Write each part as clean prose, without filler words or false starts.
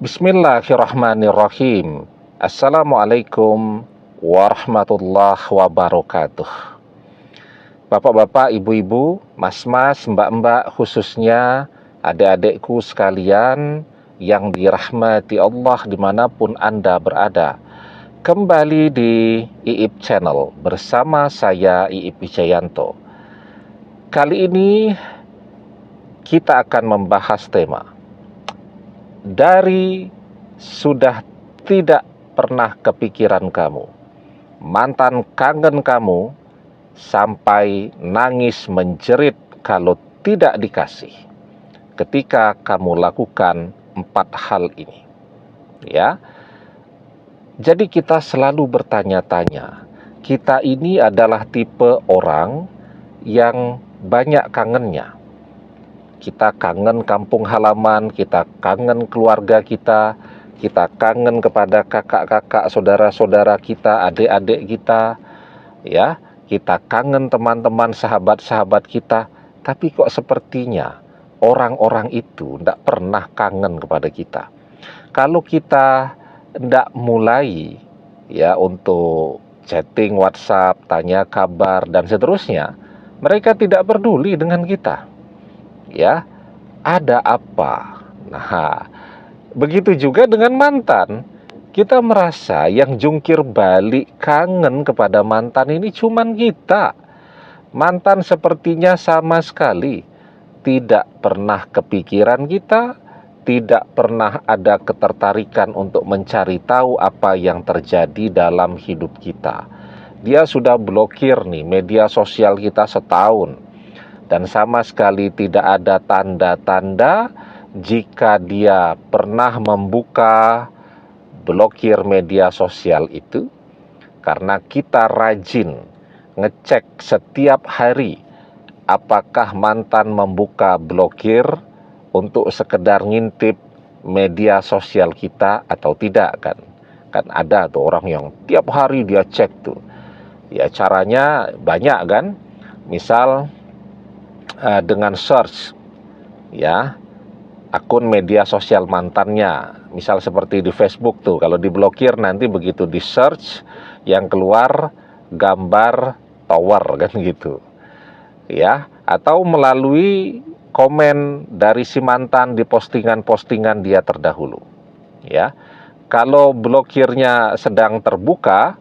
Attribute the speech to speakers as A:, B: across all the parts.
A: Bismillahirrahmanirrahim. Assalamualaikum warahmatullahi wabarakatuh. Bapak-bapak, ibu-ibu, mas-mas, mbak-mbak, khususnya adik-adikku sekalian yang dirahmati Allah dimanapun Anda berada. Kembali di IIP Channel bersama saya IIP Wijayanto. Kali ini kita akan membahas tema dari sudah tidak pernah kepikiran kamu, mantan kangen kamu, sampai nangis menjerit kalau tidak dikasih. Ketika kamu lakukan 4 hal ini, ya. Jadi kita selalu bertanya-tanya, kita ini adalah tipe orang yang banyak kangennya. Kita kangen kampung halaman, kita kangen keluarga kita kangen kepada kakak-kakak, saudara-saudara kita, adik-adik kita, ya. Kita kangen teman-teman, sahabat-sahabat kita, tapi kok sepertinya orang-orang itu tidak pernah kangen kepada kita. Kalau kita tidak mulai ya untuk chatting WhatsApp, tanya kabar dan seterusnya, mereka tidak peduli dengan kita. Ya, ada apa? Nah, begitu juga dengan mantan. Kita merasa yang jungkir balik kangen kepada mantan ini cuman kita. Mantan sepertinya sama sekali tidak pernah kepikiran kita, tidak pernah ada ketertarikan untuk mencari tahu apa yang terjadi dalam hidup kita. Dia sudah blokir nih media sosial kita setahun. Dan sama sekali tidak ada tanda-tanda jika dia pernah membuka blokir media sosial itu, karena kita rajin ngecek setiap hari apakah mantan membuka blokir untuk sekedar ngintip media sosial kita atau tidak kan. Kan ada tuh orang yang tiap hari dia cek tuh. Ya caranya banyak kan. Misal dengan search ya akun media sosial mantannya, misal seperti di Facebook tuh, kalau diblokir nanti begitu di search yang keluar gambar tower kan gitu ya, atau melalui komen dari si mantan di postingan-postingan dia terdahulu ya. Kalau blokirnya sedang terbuka,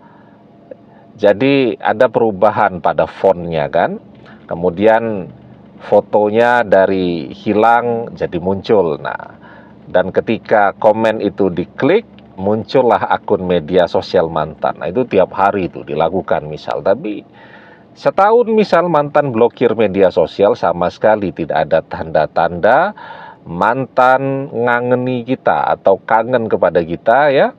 A: jadi ada perubahan pada fontnya kan, kemudian fotonya dari hilang jadi muncul. Nah, dan ketika komen itu diklik, muncullah akun media sosial mantan. Nah, itu tiap hari itu dilakukan misal. Tapi setahun misal mantan blokir media sosial, sama sekali tidak ada tanda-tanda mantan ngangeni kita atau kangen kepada kita ya.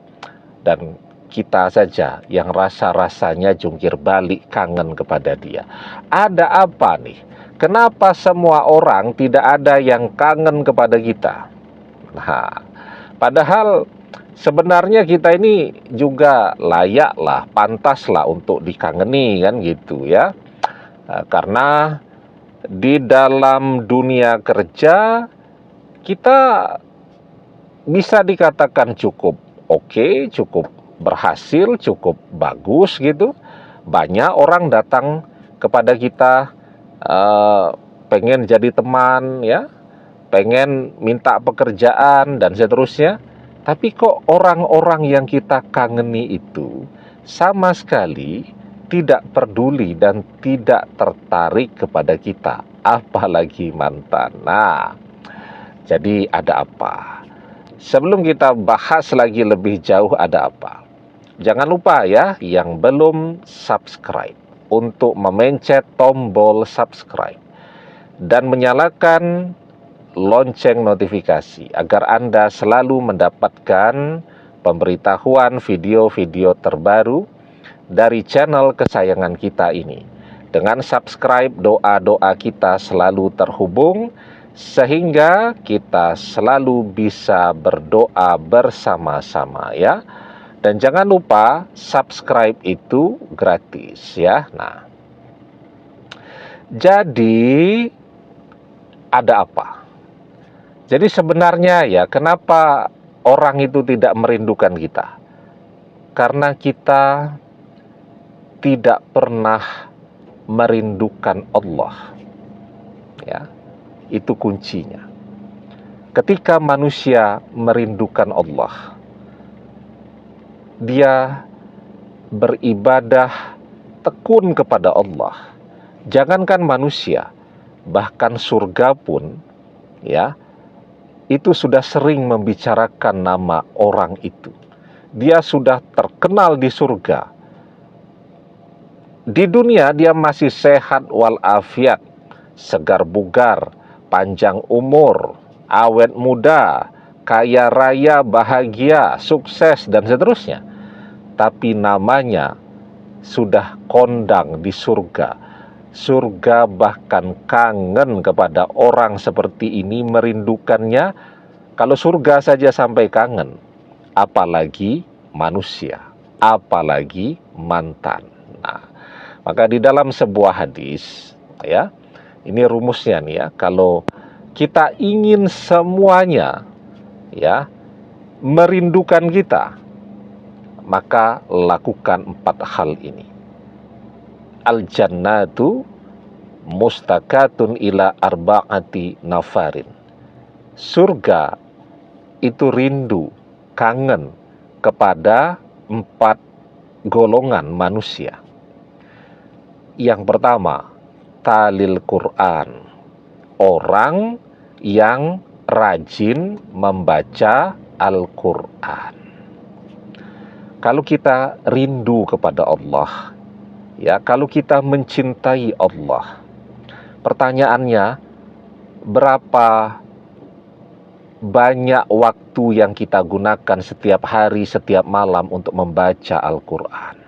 A: Dan kita saja yang rasa-rasanya jungkir balik kangen kepada dia. Ada apa nih? Kenapa semua orang tidak ada yang kangen kepada kita? Nah, padahal sebenarnya kita ini juga layaklah, pantaslah untuk dikangeni kan gitu ya. Karena di dalam dunia kerja kita bisa dikatakan cukup oke, cukup berhasil, cukup bagus gitu. Banyak orang datang kepada kita pengen jadi teman ya, pengen minta pekerjaan dan seterusnya. Tapi kok orang-orang yang kita kangeni itu sama sekali tidak peduli dan tidak tertarik kepada kita, apalagi mantan. Nah, jadi ada apa? Sebelum kita bahas lagi lebih jauh ada apa, jangan lupa ya yang belum subscribe untuk memencet tombol subscribe dan menyalakan lonceng notifikasi agar Anda selalu mendapatkan pemberitahuan video-video terbaru dari channel kesayangan kita ini. Dengan subscribe, doa-doa kita selalu terhubung sehingga kita selalu bisa berdoa bersama-sama ya. Dan jangan lupa subscribe itu gratis ya. Nah, jadi ada apa? Jadi sebenarnya ya kenapa orang itu tidak merindukan kita? Karena kita tidak pernah merindukan Allah. Ya, itu kuncinya. Ketika manusia merindukan Allah, dia beribadah tekun kepada Allah. Jangankan manusia, bahkan surga pun, ya, itu sudah sering membicarakan nama orang itu. Dia sudah terkenal di surga. Di dunia dia masih sehat walafiat, segar bugar, panjang umur, awet muda, kaya raya, bahagia, sukses, dan seterusnya. Tapi namanya sudah kondang di surga. Surga bahkan kangen kepada orang seperti ini, merindukannya. Kalau surga saja sampai kangen, apalagi manusia, apalagi mantan. Nah, maka di dalam sebuah hadis, ya, ini rumusnya nih ya, kalau kita ingin semuanya, ya, merindukan kita, maka lakukan 4 hal ini. Al-jannatu mustakatun ila arba'ati nafarin. Surga itu rindu, kangen kepada 4 golongan manusia. Yang pertama, talil Quran. Orang yang rajin membaca Al-Quran. Kalau kita rindu kepada Allah, ya, kalau kita mencintai Allah, pertanyaannya, berapa banyak waktu yang kita gunakan setiap hari, setiap malam untuk membaca Al-Quran?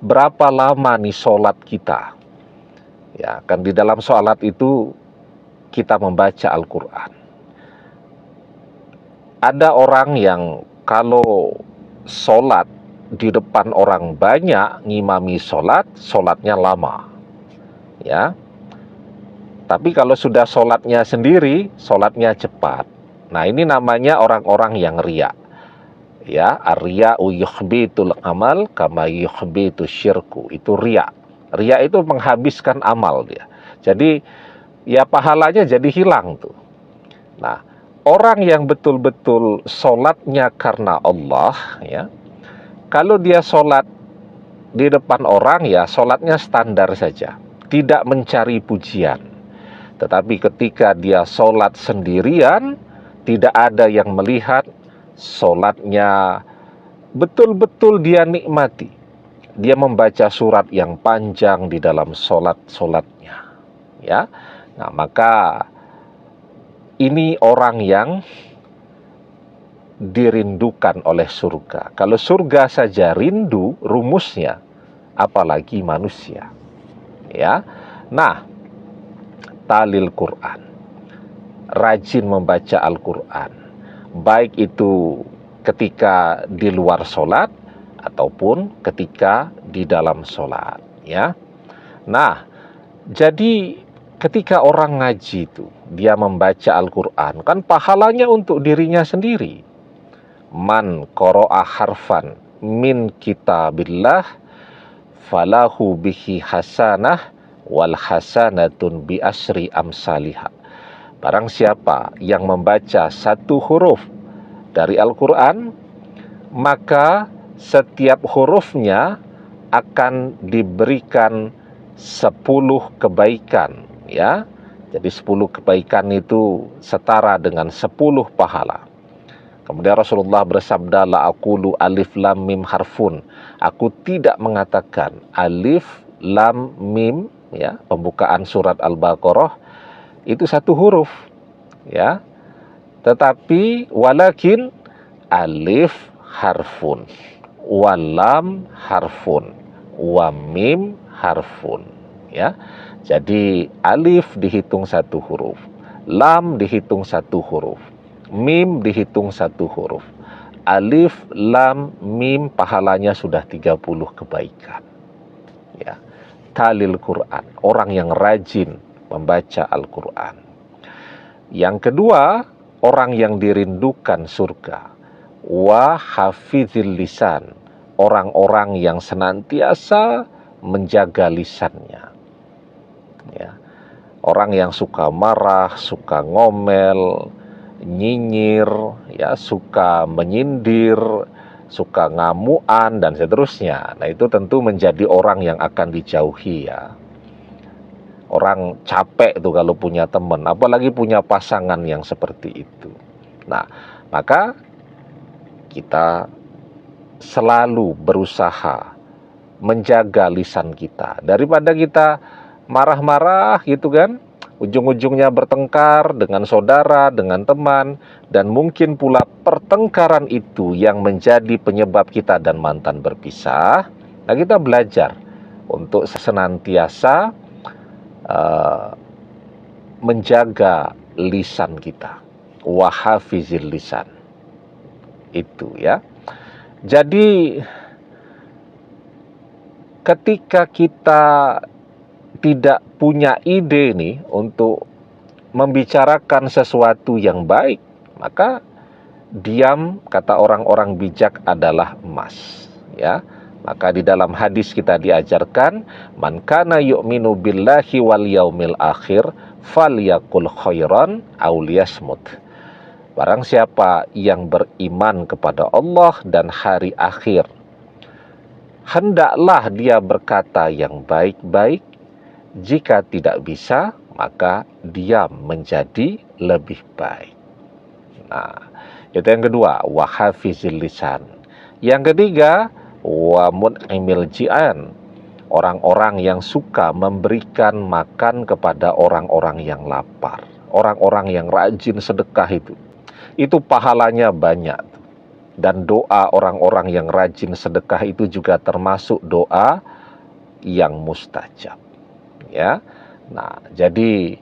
A: Berapa lama nih sholat kita? Ya, kan di dalam sholat itu kita membaca Al-Quran. Ada orang yang kalau sholat di depan orang banyak, ngimami sholat, sholatnya lama. Ya, tapi kalau sudah sholatnya sendiri, sholatnya cepat. Nah, ini namanya orang-orang yang riya. Ya, ar-riya'u yukhbitul amal kama yukhbitu syirku. Itu riya. Riya itu menghabiskan amal dia. Jadi, ya pahalanya jadi hilang tuh. Nah, orang yang betul-betul sholatnya karena Allah, ya, kalau dia sholat di depan orang, ya sholatnya standar saja, tidak mencari pujian. Tetapi ketika dia sholat sendirian, tidak ada yang melihat, sholatnya betul-betul dia nikmati. Dia membaca surat yang panjang di dalam sholatnya. Ya, nah maka ini orang yang dirindukan oleh surga. Kalau surga saja rindu rumusnya, apalagi manusia. Ya, nah, talil Quran, rajin membaca Al-Quran, baik itu ketika di luar sholat ataupun ketika di dalam sholat. Ya, nah, jadi ketika orang ngaji itu, dia membaca Al-Quran, kan pahalanya untuk dirinya sendiri. Man qara'a harfan min kitabillah falahu bihi hasanah wal hasanatun bi asri amsalihah. Barang siapa yang membaca 1 huruf dari Al-Quran, maka setiap hurufnya akan diberikan 10 kebaikan, ya. Jadi 10 kebaikan itu setara dengan 10 pahala. Kemudian Rasulullah bersabda, la aqulu alif lam mim harfun. Aku tidak mengatakan alif lam mim, ya, pembukaan surat Al-Baqarah itu 1 huruf, ya. Tetapi walakin alif harfun, walam harfun, wa mim harfun, ya. Jadi alif dihitung 1 huruf, lam dihitung 1 huruf, mim dihitung 1 huruf. Alif, lam, mim pahalanya sudah 30 kebaikan. Ya. Talil Quran, orang yang rajin membaca Al-Quran. Yang kedua, orang yang dirindukan surga. Wa hafizil lisan, orang-orang yang senantiasa menjaga lisannya. Ya. Orang yang suka marah, suka ngomel, nyinyir, ya, suka menyindir, suka ngamuan dan seterusnya. Nah, itu tentu menjadi orang yang akan dijauhi, ya. Orang capek tuh kalau punya teman, apalagi punya pasangan yang seperti itu. Nah, maka kita selalu berusaha menjaga lisan kita daripada kita marah-marah gitu kan, ujung-ujungnya bertengkar dengan saudara, dengan teman, dan mungkin pula pertengkaran itu yang menjadi penyebab kita dan mantan berpisah. Nah, kita belajar untuk senantiasa menjaga lisan kita. Wa hafizil lisan. Itu, ya. Jadi ketika kita tidak punya ide nih untuk membicarakan sesuatu yang baik, maka diam, kata orang-orang bijak, adalah emas, ya. Maka di dalam hadis kita diajarkan, man kana yu'minu billahi wal yaumil akhir falyaqul khairan aw liyasmut. Barang siapa yang beriman kepada Allah dan hari akhir, hendaklah dia berkata yang baik-baik. Jika tidak bisa, maka diam menjadi lebih baik. Nah, itu yang kedua, wa hafizil lisan. Yang ketiga, wa mun'imil ji'an, orang-orang yang suka memberikan makan kepada orang-orang yang lapar, orang-orang yang rajin sedekah itu pahalanya banyak. Dan doa orang-orang yang rajin sedekah itu juga termasuk doa yang mustajab, ya. Nah, jadi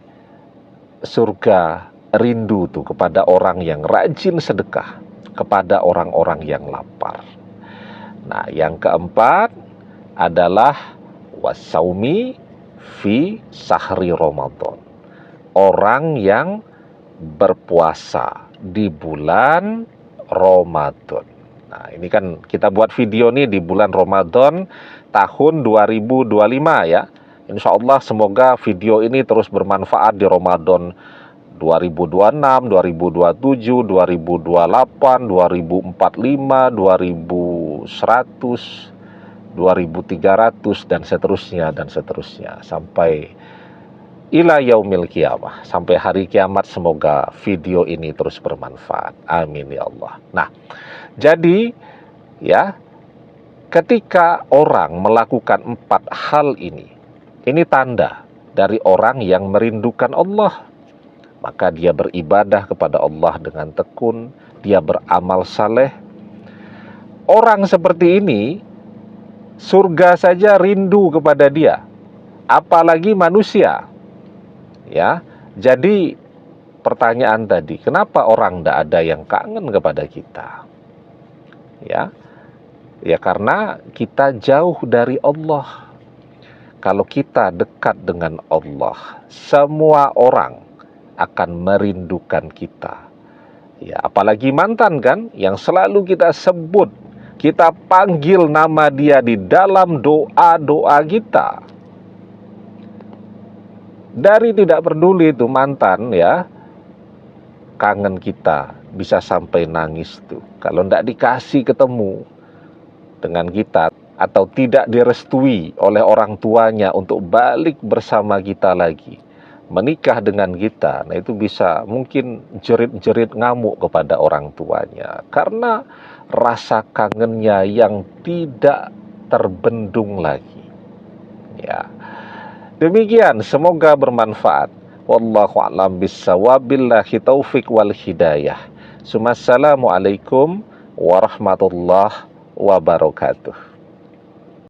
A: surga rindu tuh kepada orang yang rajin sedekah, kepada orang-orang yang lapar. Nah, yang keempat adalah wasaumi fi sahri Ramadan, orang yang berpuasa di bulan Ramadan. Nah, ini kan kita buat video nih di bulan Ramadan tahun 2025, ya. Insya Allah semoga video ini terus bermanfaat di Ramadan 2026, 2027, 2028, 2045, 2100, 2300 dan seterusnya sampai ila yaumil qiyamah, sampai hari kiamat. Semoga video ini terus bermanfaat. Amin ya Allah. Nah, jadi ya, ketika orang melakukan 4 hal ini tanda dari orang yang merindukan Allah. Maka dia beribadah kepada Allah dengan tekun, dia beramal saleh. Orang seperti ini, surga saja rindu kepada dia, apalagi manusia. Ya, jadi pertanyaan tadi, kenapa orang tidak ada yang kangen kepada kita? Ya, karena kita jauh dari Allah. Kalau kita dekat dengan Allah, semua orang akan merindukan kita. Ya, apalagi mantan kan, yang selalu kita sebut, kita panggil nama dia di dalam doa-doa kita. Dari tidak peduli itu mantan, ya, kangen kita bisa sampai nangis tuh. Kalau tidak dikasih ketemu dengan kita, atau tidak direstui oleh orang tuanya untuk balik bersama kita lagi, menikah dengan kita, nah itu bisa mungkin jerit-jerit ngamuk kepada orang tuanya, karena rasa kangennya yang tidak terbendung lagi. Ya. Demikian, semoga bermanfaat. Wallahu a'lam bissawab, billahi taufik wal hidayah. Assalamualaikum warahmatullahi wabarakatuh.